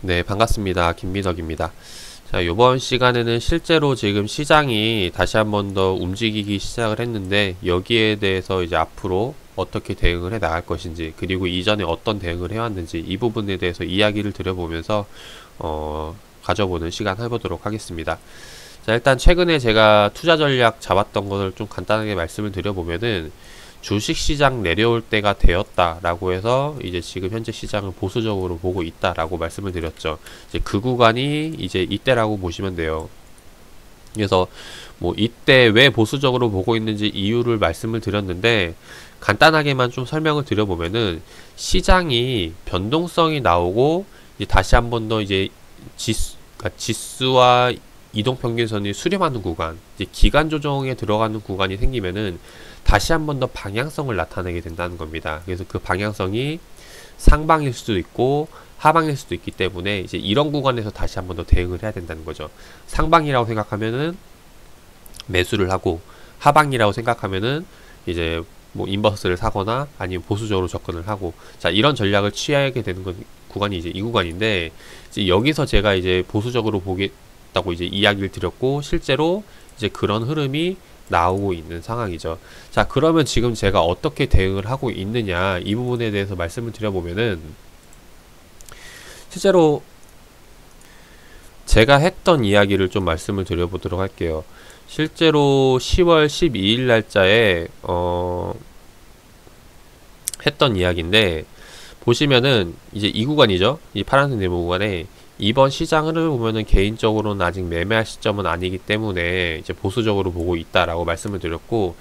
네, 반갑습니다. 김민석입니다. 자, 이번 시간에는 실제로 지금 시장이 다시 한번 더 움직이기 시작을 했는데, 여기에 대해서 이제 앞으로 어떻게 대응을 해 나갈 것인지, 그리고 이전에 어떤 대응을 해왔는지, 이 부분에 대해서 이야기를 드려보면서, 가져보는 시간 해보도록 하겠습니다. 자, 일단 최근에 제가 투자 전략 잡았던 것을 좀 간단하게 말씀을 드려보면은, 주식시장 내려올 때가 되었다라고 해서 이제 지금 현재 시장을 보수적으로 보고 있다라고 말씀을 드렸죠. 이제 그 구간이 이제 이때라고 보시면 돼요. 그래서 뭐 이때 왜 보수적으로 보고 있는지 이유를 말씀을 드렸는데, 간단하게만 좀 설명을 드려보면은 시장이 변동성이 나오고 이제 다시 한번 더 이제 그러니까 지수와 이동평균선이 수렴하는 구간, 이제 기간 조정에 들어가는 구간이 생기면은 다시 한번 더 방향성을 나타내게 된다는 겁니다. 그래서 그 방향성이 상방일 수도 있고 하방일 수도 있기 때문에 이제 이런 구간에서 다시 한번 더 대응을 해야 된다는 거죠. 상방이라고 생각하면은 매수를 하고, 하방이라고 생각하면은 이제 뭐 인버스를 사거나 아니면 보수적으로 접근을 하고, 자, 이런 전략을 취하게 되는 구간이 이제 이 구간인데, 이제 여기서 제가 이제 보수적으로 보겠다고 이제 이야기를 드렸고, 실제로 이제 그런 흐름이 나오고 있는 상황이죠. 자, 그러면 지금 제가 어떻게 대응을 하고 있느냐, 이 부분에 대해서 말씀을 드려보면은, 실제로 제가 했던 이야기를 좀 말씀을 드려보도록 할게요. 실제로 10월 12일 날짜에 했던 이야기인데, 보시면은 이제 이 구간이죠. 이 파란색 네모 구간에 이번 시장 흐름을 보면은 개인적으로는 아직 매매할 시점은 아니기 때문에 이제 보수적으로 보고 있다라고 말씀을 드렸고,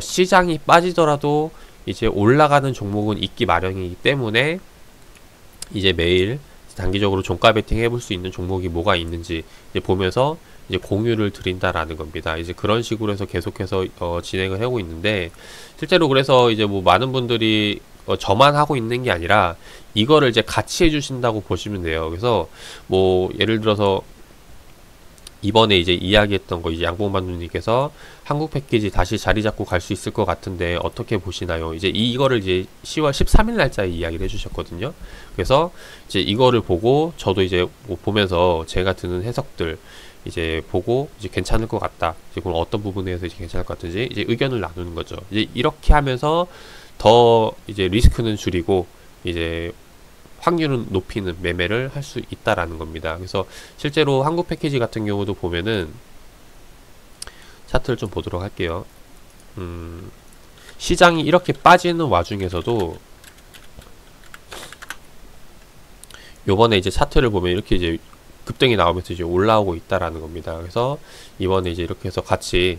시장이 빠지더라도 이제 올라가는 종목은 있기 마련이기 때문에 이제 매일 단기적으로 종가 베팅 해볼 수 있는 종목이 뭐가 있는지 이제 보면서 이제 공유를 드린다라는 겁니다. 이제 그런 식으로 해서 계속해서 진행을 하고 있는데, 실제로 그래서 이제 뭐 많은 분들이 저만 하고 있는 게 아니라 이거를 이제 같이 해주신다고 보시면 돼요. 그래서 뭐 예를 들어서 이번에 이제 이야기했던 거, 이제 양봉반도님께서 한국 패키지 다시 자리 잡고 갈 수 있을 것 같은데 어떻게 보시나요? 이제 이거를 이제 10월 13일 날짜에 이야기를 해주셨거든요. 그래서 이제 이거를 보고 저도 이제 뭐 보면서 제가 드는 해석들 이제 보고 이제 괜찮을 것 같다. 이제 그럼 어떤 부분에서 이제 괜찮을 것 같은지 이제 의견을 나누는 거죠. 이제 이렇게 하면서 더 이제 리스크는 줄이고 이제 확률은 높이는 매매를 할 수 있다라는 겁니다. 그래서 실제로 한국 패키지 같은 경우도 보면은 차트를 좀 보도록 할게요. 시장이 이렇게 빠지는 와중에서도 요번에 이제 차트를 보면 이렇게 이제 급등이 나오면서 이제 올라오고 있다라는 겁니다. 그래서 이번에 이제 이렇게 해서 같이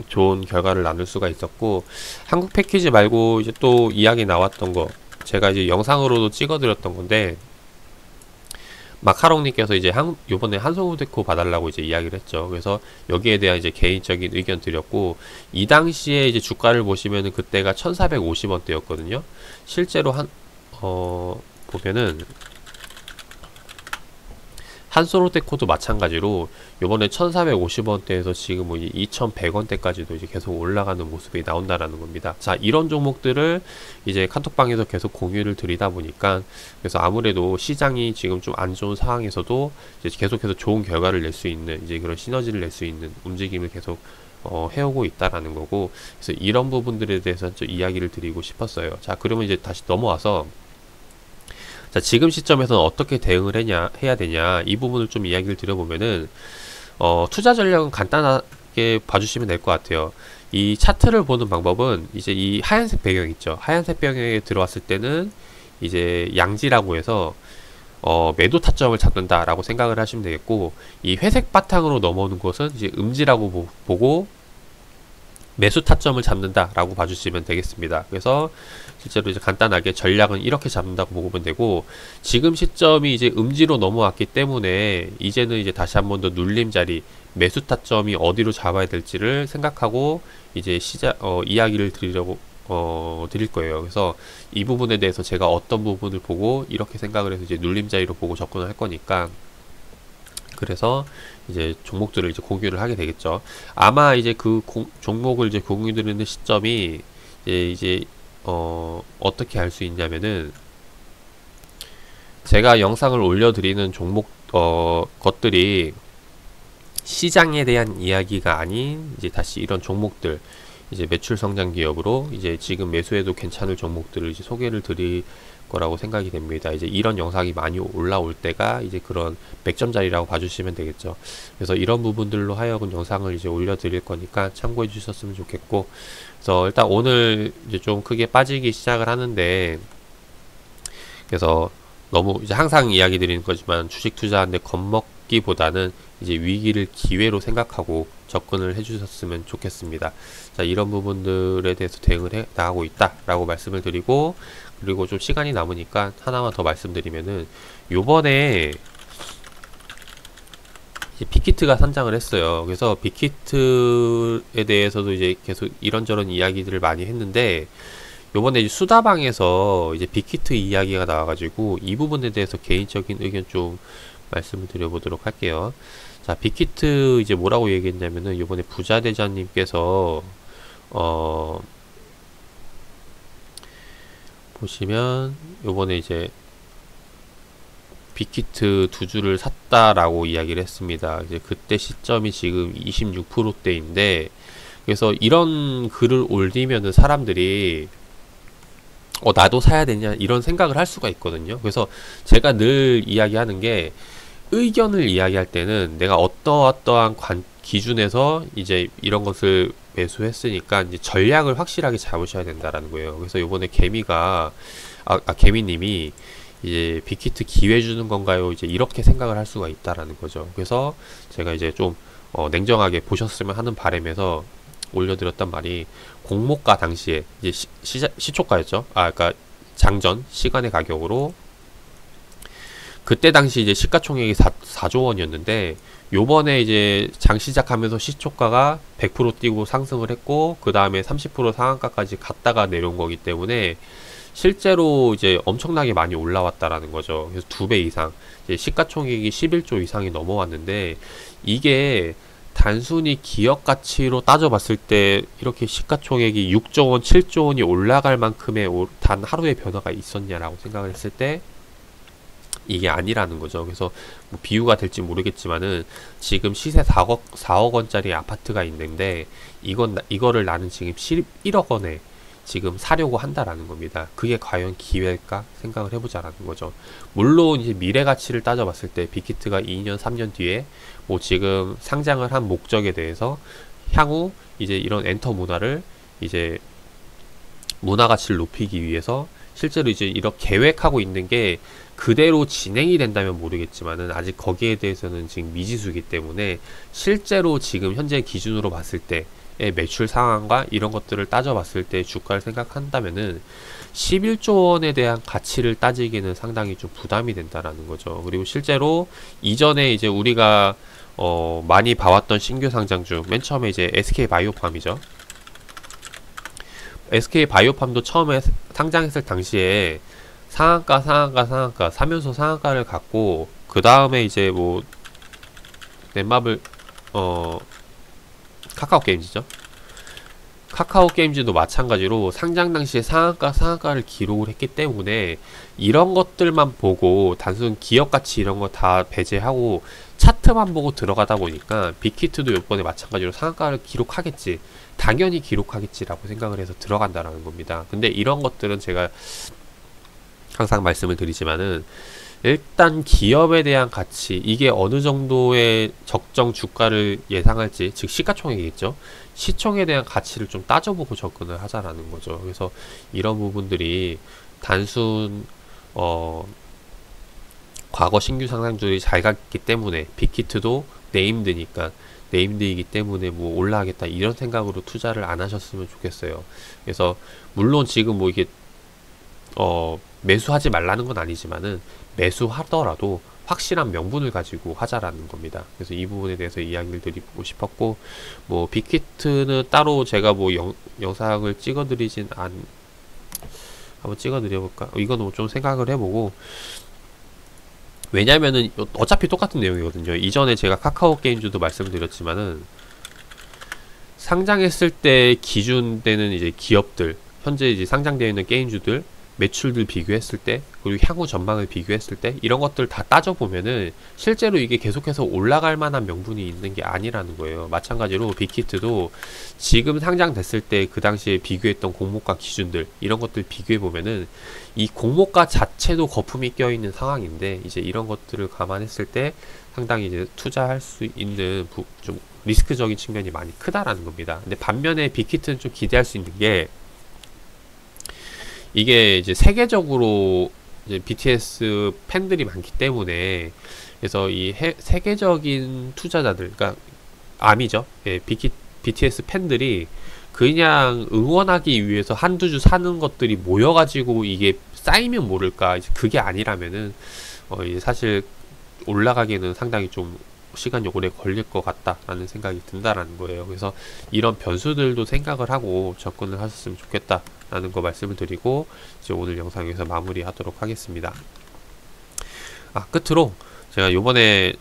좋은 결과를 나눌 수가 있었고, 한국 패키지 말고 이제 또 이야기 나왔던 거 제가 이제 영상으로도 찍어드렸던 건데, 마카롱님께서 이제 요번에 한성우데코 봐달라고 이제 이야기를 했죠. 그래서 여기에 대한 이제 개인적인 의견 드렸고, 이 당시에 이제 주가를 보시면은 그때가 1450원대였거든요. 실제로 보면은 한솔로테코도 마찬가지로 요번에 1450원대에서 지금 뭐 2100원대까지도 이제 계속 올라가는 모습이 나온다라는 겁니다. 자, 이런 종목들을 이제 카톡방에서 계속 공유를 드리다 보니까, 그래서 아무래도 시장이 지금 좀 안 좋은 상황에서도 이제 계속해서 좋은 결과를 낼 수 있는, 이제 그런 시너지를 낼 수 있는 움직임을 계속 해오고 있다라는 거고, 그래서 이런 부분들에 대해서 좀 이야기를 드리고 싶었어요. 자, 그러면 이제 다시 넘어와서, 자, 지금 시점에서는 어떻게 대응을 해야 되냐, 이 부분을 좀 이야기를 드려보면은, 투자 전략은 간단하게 봐주시면 될 것 같아요. 이 차트를 보는 방법은 이제 이 하얀색 배경 있죠. 하얀색 배경에 들어왔을 때는 이제 양지라고 해서 매도 타점을 잡는다라고 생각을 하시면 되겠고, 이 회색 바탕으로 넘어오는 것은 이제 음지라고 보고 매수 타점을 잡는다라고 봐주시면 되겠습니다. 그래서 실제로 이제 간단하게 전략은 이렇게 잡는다고 보면 되고, 지금 시점이 이제 음지로 넘어왔기 때문에 이제는 이제 다시 한번 더 눌림 자리, 매수 타점이 어디로 잡아야 될지를 생각하고 이제 이야기를 드릴 거예요. 그래서 이 부분에 대해서 제가 어떤 부분을 보고 이렇게 생각을 해서 이제 눌림 자리로 보고 접근을 할 거니까, 그래서 이제 종목들을 이제 공유를 하게 되겠죠. 아마 이제 그 종목을 이제 공유 드리는 시점이 어떻게 알 수 있냐면은, 제가 영상을 올려드리는 종목 것들이 시장에 대한 이야기가 아닌 이제 다시 이런 종목들, 이제 매출 성장 기업으로 이제 지금 매수해도 괜찮을 종목들을 이제 소개를 드릴 거라고 생각이 됩니다. 이제 이런 영상이 많이 올라올 때가 이제 그런 100점짜리라고 봐주시면 되겠죠. 그래서 이런 부분들로 하여금 영상을 이제 올려드릴 거니까 참고해 주셨으면 좋겠고, 그래서 일단 오늘 이제 좀 크게 빠지기 시작을 하는데, 그래서 너무 이제 항상 이야기 드리는 거지만 주식 투자하는데 겁먹기보다는 이제 위기를 기회로 생각하고 접근을 해주셨으면 좋겠습니다. 자, 이런 부분들에 대해서 대응을 해 나가고 있다라고 말씀을 드리고, 그리고 좀 시간이 남으니까 하나만 더 말씀드리면은, 요번에 빅히트가 선장을 했어요. 그래서 빅히트에 대해서도 이제 계속 이런저런 이야기들을 많이 했는데, 요번에 이제 수다방에서 이제 빅히트 이야기가 나와가지고 이 부분에 대해서 개인적인 의견 좀 말씀을 드려보도록 할게요. 자, 빅히트 이제 뭐라고 얘기했냐면은, 요번에 부자대장님께서 보시면 요번에 이제 빅히트 두 주를 샀다라고 이야기를 했습니다. 이제 그때 시점이 지금 26%대인데, 그래서 이런 글을 올리면은 사람들이 나도 사야 되냐 이런 생각을 할 수가 있거든요. 그래서 제가 늘 이야기하는 게, 의견을 이야기할 때는 내가 어떠한 기준에서 이제 이런 것을 매수했으니까 이제 전략을 확실하게 잡으셔야 된다라는 거예요. 그래서 요번에 개미님이 이제 빅히트 기회 주는 건가요? 이제 이렇게 생각을 할 수가 있다라는 거죠. 그래서 제가 이제 좀 냉정하게 보셨으면 하는 바람에서 올려드렸단 말이, 공모가 당시에 이제 시초가였죠. 그러니까 장전 시간의 가격으로 그때 당시 이제 시가총액이 4조 원이었는데, 요번에 이제 장 시작하면서 시초가가 100% 뛰고 상승을 했고, 그 다음에 30% 상한가까지 갔다가 내려온 거기 때문에 실제로 이제 엄청나게 많이 올라왔다라는 거죠. 그래서 2배 이상, 이제 시가총액이 11조 이상이 넘어왔는데, 이게 단순히 기업 가치로 따져봤을 때 이렇게 시가총액이 6조 원, 7조 원이 올라갈 만큼의 단 하루의 변화가 있었냐라고 생각을 했을 때 이게 아니라는 거죠. 그래서 뭐 비유가 될지 모르겠지만은, 지금 시세 4억 원짜리 아파트가 있는데, 이거를 나는 지금 1억 원에 지금 사려고 한다라는 겁니다. 그게 과연 기회일까 생각을 해보자라는 거죠. 물론 이제 미래 가치를 따져봤을 때 빅히트가 2년 3년 뒤에 뭐 지금 상장을 한 목적에 대해서 향후 이제 이런 엔터 문화를 이제 문화 가치를 높이기 위해서 실제로 이제 이렇게 계획하고 있는 게 그대로 진행이 된다면 모르겠지만은, 아직 거기에 대해서는 지금 미지수이기 때문에, 실제로 지금 현재 기준으로 봤을 때의 매출 상황과 이런 것들을 따져봤을 때 주가를 생각한다면은 11조 원에 대한 가치를 따지기는 상당히 좀 부담이 된다라는 거죠. 그리고 실제로 이전에 이제 우리가 많이 봐왔던 신규 상장 중 맨 처음에 이제 SK바이오팜이죠. SK바이오팜도 처음에 상장했을 당시에 상한가 사면서 상한가를 갖고, 그 다음에 이제 뭐 넷마블 카카오게임즈죠. 카카오게임즈도 마찬가지로 상장 당시에 상한가를 기록을 했기 때문에, 이런 것들만 보고 단순 기업가치 이런 거 다 배제하고 차트만 보고 들어가다 보니까, 빅히트도 이번에 마찬가지로 상한가를 기록하겠지, 당연히 기록하겠지라고 생각을 해서 들어간다라는 겁니다. 근데 이런 것들은 제가 항상 말씀을 드리지만은, 일단 기업에 대한 가치, 이게 어느 정도의 적정 주가를 예상할지, 즉 시가총액이겠죠. 시총에 대한 가치를 좀 따져보고 접근을 하자라는 거죠. 그래서 이런 부분들이 단순 과거 신규 상장주들이 잘 갔기 때문에, 빅히트도 네임드이기 때문에 뭐 올라가겠다 이런 생각으로 투자를 안 하셨으면 좋겠어요. 그래서 물론 지금 뭐 이게 매수하지 말라는 건 아니지만은, 매수하더라도 확실한 명분을 가지고 하자라는 겁니다. 그래서 이 부분에 대해서 이야기를 드리고 싶었고, 뭐 빅히트는 따로 제가 뭐 영상을 찍어드리진 한번 찍어드려볼까? 이거는 좀 생각을 해보고, 왜냐면은 어차피 똑같은 내용이거든요. 이전에 제가 카카오게임즈도 말씀드렸지만은, 상장했을 때 기준되는 이제 기업들, 현재 이제 상장되어 있는 게임주들, 매출들 비교했을 때, 그리고 향후 전망을 비교했을 때, 이런 것들 다 따져보면은 실제로 이게 계속해서 올라갈 만한 명분이 있는 게 아니라는 거예요. 마찬가지로 빅히트도 지금 상장됐을 때 그 당시에 비교했던 공모가 기준들, 이런 것들 비교해보면은 이 공모가 자체도 거품이 껴있는 상황인데, 이제 이런 것들을 감안했을 때 상당히 이제 투자할 수 있는 좀 리스크적인 측면이 많이 크다라는 겁니다. 근데 반면에 빅히트는 좀 기대할 수 있는 게, 이게 이제 세계적으로 이제 BTS 팬들이 많기 때문에, 그래서 이 세계적인 투자자들, 그러니까 암이죠. 예, BTS 팬들이 그냥 응원하기 위해서 한두 주 사는 것들이 모여가지고 이게 쌓이면 모를까. 이제 그게 아니라면은 이제 사실 올라가기는 상당히 좀 시간이 오래 걸릴 것 같다라는 생각이 든다라는 거예요. 그래서 이런 변수들도 생각을 하고 접근을 하셨으면 좋겠다라는 거 말씀을 드리고, 이제 오늘 영상 여기서 마무리하도록 하겠습니다. 끝으로 제가 요번에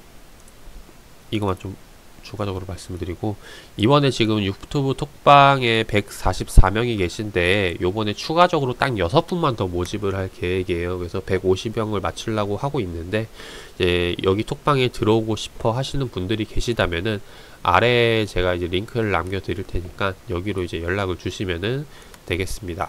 이거만 좀 추가적으로 말씀드리고, 이번에 지금 유튜브 톡방에 144명이 계신데 요번에 추가적으로 딱 6분만 더 모집을 할 계획이에요. 그래서 150명을 맞추려고 하고 있는데, 이제 여기 톡방에 들어오고 싶어 하시는 분들이 계시다면은 아래에 제가 이제 링크를 남겨 드릴 테니까 여기로 이제 연락을 주시면은 되겠습니다.